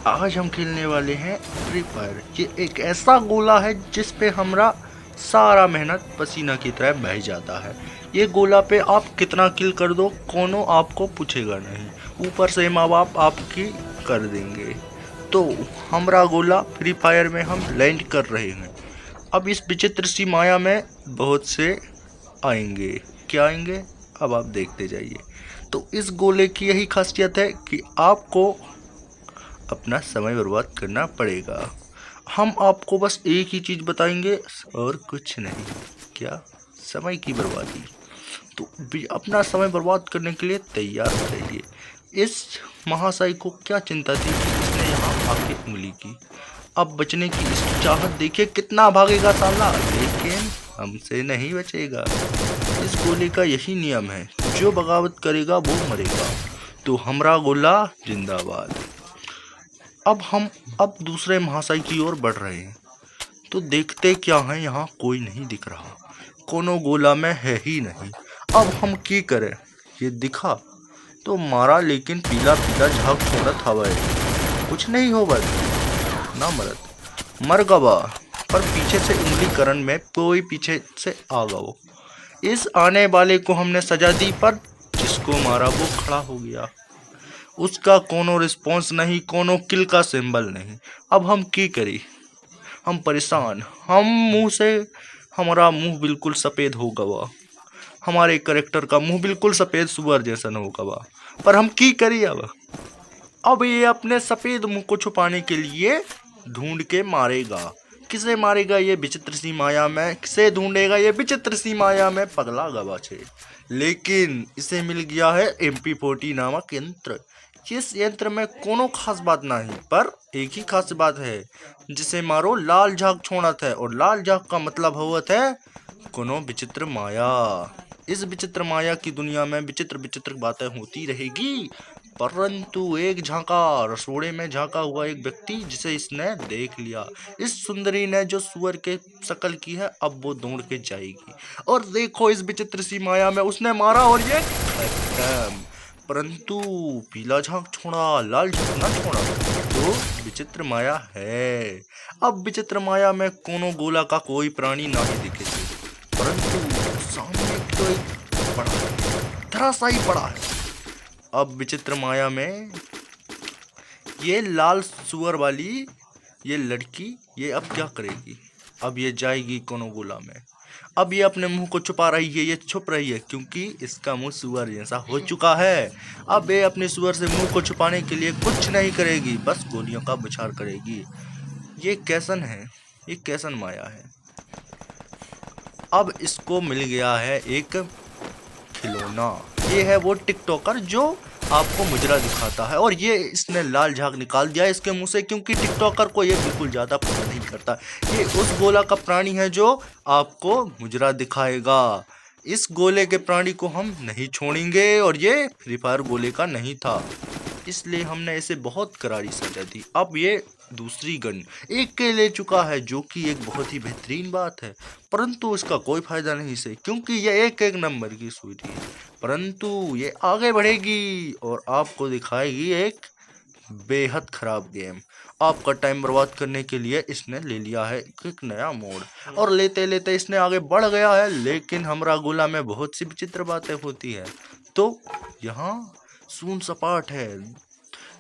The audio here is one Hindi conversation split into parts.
आज हम खेलने वाले हैं फ्री फायर। ये एक ऐसा गोला है जिस पे हमारा सारा मेहनत पसीना की तरह बह जाता है। ये गोला पे आप कितना किल कर दो कोनो आपको पूछेगा नहीं, ऊपर से माँ बाप आपकी कर देंगे। तो हमारा गोला फ्री फायर में हम लैंड कर रहे हैं। अब इस विचित्र सी माया में बहुत से आएंगे। क्या आएंगे अब आप देखते जाइए। तो इस गोले की यही खासियत है कि आपको अपना समय बर्बाद करना पड़ेगा। हम आपको बस एक ही चीज़ बताएंगे और कुछ नहीं। क्या? समय की बर्बादी। तो अपना समय बर्बाद करने के लिए तैयार रहिए। इस महाशय को क्या चिंता थी कि इसने यहाँ आके उंगली की। अब बचने की इसकी चाहत देखिए, कितना भागेगा साला, लेकिन हमसे नहीं बचेगा। इस गोले का यही नियम है, जो बगावत करेगा वो मरेगा। तो हमारा गोला जिंदाबाद। अब दूसरे महाशय की ओर बढ़ रहे हैं। तो देखते क्या है, यहाँ कोई नहीं दिख रहा, कोनो गोला में है ही नहीं। अब हम की करें? ये दिखा तो मारा, लेकिन पीला पीला झाग छोड़त हवा है, कुछ नहीं हो बस ना मरत मर गवा। पर पीछे से उंगली करन में कोई पीछे से आ गओ। इस आने वाले को हमने सजा दी, पर जिसको मारा वो खड़ा हो गया। उसका कोनो रिस्पॉन्स नहीं, कोनो किल का सिंबल नहीं। अब हम की करी? हम परेशान। हम मुंह से हमारा मुंह बिल्कुल सफ़ेद हो गवा। हमारे करेक्टर का मुंह बिल्कुल सफ़ेद सुअर जैसन हो गवा। पर हम की करी अब ये अपने सफ़ेद मुंह को छुपाने के लिए ढूंढ के मारेगा। किसे मारेगा ये विचित्र सी माया में? किसे ढूंढेगा ये विचित्र सी माया में? पगला गवा छे। लेकिन इसे मिल गया है MP40 नामक यंत्र। इस यंत्र में कोनो खास बात नहीं, पर एक ही खास बात है, जिसे मारो लाल झाग छोड़त है। और लाल झाग का मतलब होवत है कोनो विचित्र माया। इस विचित्र माया की दुनिया में विचित्र विचित्र बातें होती रहेगी। परंतु एक झांका, रसोड़े में झांका हुआ एक व्यक्ति जिसे इसने देख लिया। इस सुंदरी ने जो सुअर के शकल की है, अब वो दौड़ के जाएगी। और देखो इस विचित्र सी माया में उसने मारा और ये खत्म। परंतु पीला झाग छोड़ा, लाल झाग ना छोड़ा। तो विचित्र माया है। अब विचित्र माया में कोनो गोला का कोई प्राणी नहीं दिखे थे, परंतु सामने तो एक पड़ा है, धराशायी पड़ा है। अब विचित्र माया में ये लाल सुअर वाली ये लड़की, ये अब क्या करेगी? अब ये जाएगी कोनो गोला में। अब ये अपने मुंह को छुपा रही है, ये छुप रही है क्योंकि इसका मुंह सुअर जैसा हो चुका है। अब ये अपने सुअर से मुंह को छुपाने के लिए कुछ नहीं करेगी, बस गोलियों का बौछार करेगी। ये कैसन है, ये कैसन माया है। अब इसको मिल गया है एक खिलौना। ये है वो टिकटॉकर जो आपको मुजरा दिखाता है, और ये इसने लाल झाग निकाल दिया इसके मुंह से, क्योंकि टिकटॉकर को ये बिल्कुल ज़्यादा पसंद नहीं करता। ये उस गोला का प्राणी है जो आपको मुजरा दिखाएगा। इस गोले के प्राणी को हम नहीं छोड़ेंगे, और ये फ्री फायर गोले का नहीं था, इसलिए हमने इसे बहुत करारी सजा दी। अब ये दूसरी गन एक के ले चुका है, जो कि एक बहुत ही बेहतरीन बात है। परंतु इसका कोई फायदा नहीं इसे, क्योंकि ये एक एक नंबर की सुई है। परंतु ये आगे बढ़ेगी और आपको दिखाएगी एक बेहद खराब गेम। आपका टाइम बर्बाद करने के लिए इसने ले लिया है एक नया मोड़, और लेते लेते इसने आगे बढ़ गया है। लेकिन हमारा गोला में बहुत सी विचित्र बातें होती है। तो यहाँ शून्य सपाट है।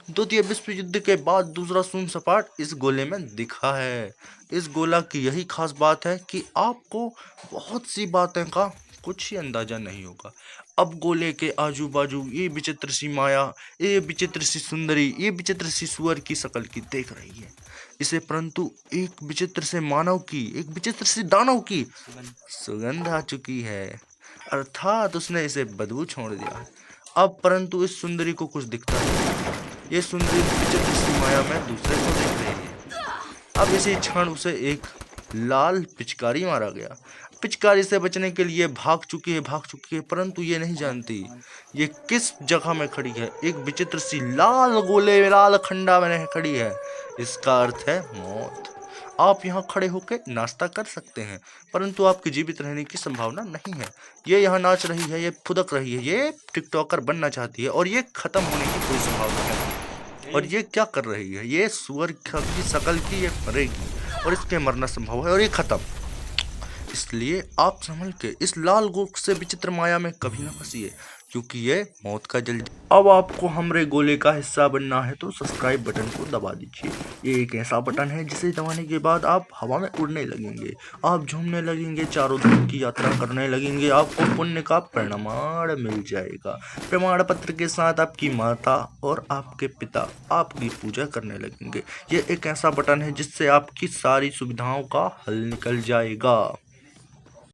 द्वितीय विश्व युद्ध के बाद दूसरा शून्य सपाट इस गोले में दिखा है। इस गोला की यही खास बात है कि आपको बहुत सी बातें का कुछ ही अंदाजा नहीं होगा। अब गोले के आजू बाजू ये विचित्र सी माया, ये विचित्र सी सुंदरी, ये विचित्र सी सुअर की शक्ल की देख रही है इसे, परंतु एक विचित्र से मानव की, एक विचित्र सी दानव की सुगंध आ चुकी है, अर्थात उसने इसे बदबू छोड़ दिया। अब परंतु इस सुंदरी को कुछ दिखता नहीं। ये सुंदरी विचित्र सी माया में दूसरे को देख रही है। अब इसी क्षण उसे एक लाल पिचकारी मारा गया। पिचकारी से बचने के लिए भाग चुकी है, परंतु ये नहीं जानती ये किस जगह में खड़ी है। एक विचित्र सी लाल गोले, लाल खंडा में खड़ी है। इसका अर्थ है मौत। आप यहाँ खड़े होकर नाश्ता कर सकते हैं, परंतु आपके जीवित रहने की संभावना नहीं है। ये यहाँ नाच रही है, ये फुदक रही है, ये टिकटॉकर बनना चाहती है, और ये खत्म होने की कोई संभावना नहीं है। और ये क्या कर रही है? ये सुअर की शकल की ये मरेगी और इसके मरना संभव है और ये खत्म। इसलिए आप संभल के इस लाल गोक से विचित्र माया में कभी ना फंसिए, क्योंकि ये मौत का जल। अब आपको हमरे गोले का हिस्सा बनना है तो सब्सक्राइब बटन को दबा दीजिए। ये एक ऐसा बटन है जिसे दबाने के बाद आप हवा में उड़ने लगेंगे, आप झूमने लगेंगे, चारों धाम की यात्रा करने लगेंगे, आपको पुण्य का प्रमाण मिल जाएगा। प्रमाण पत्र के साथ आपकी माता और आपके पिता आपकी पूजा करने लगेंगे। ये एक ऐसा बटन है जिससे आपकी सारी सुविधाओं का हल निकल जाएगा।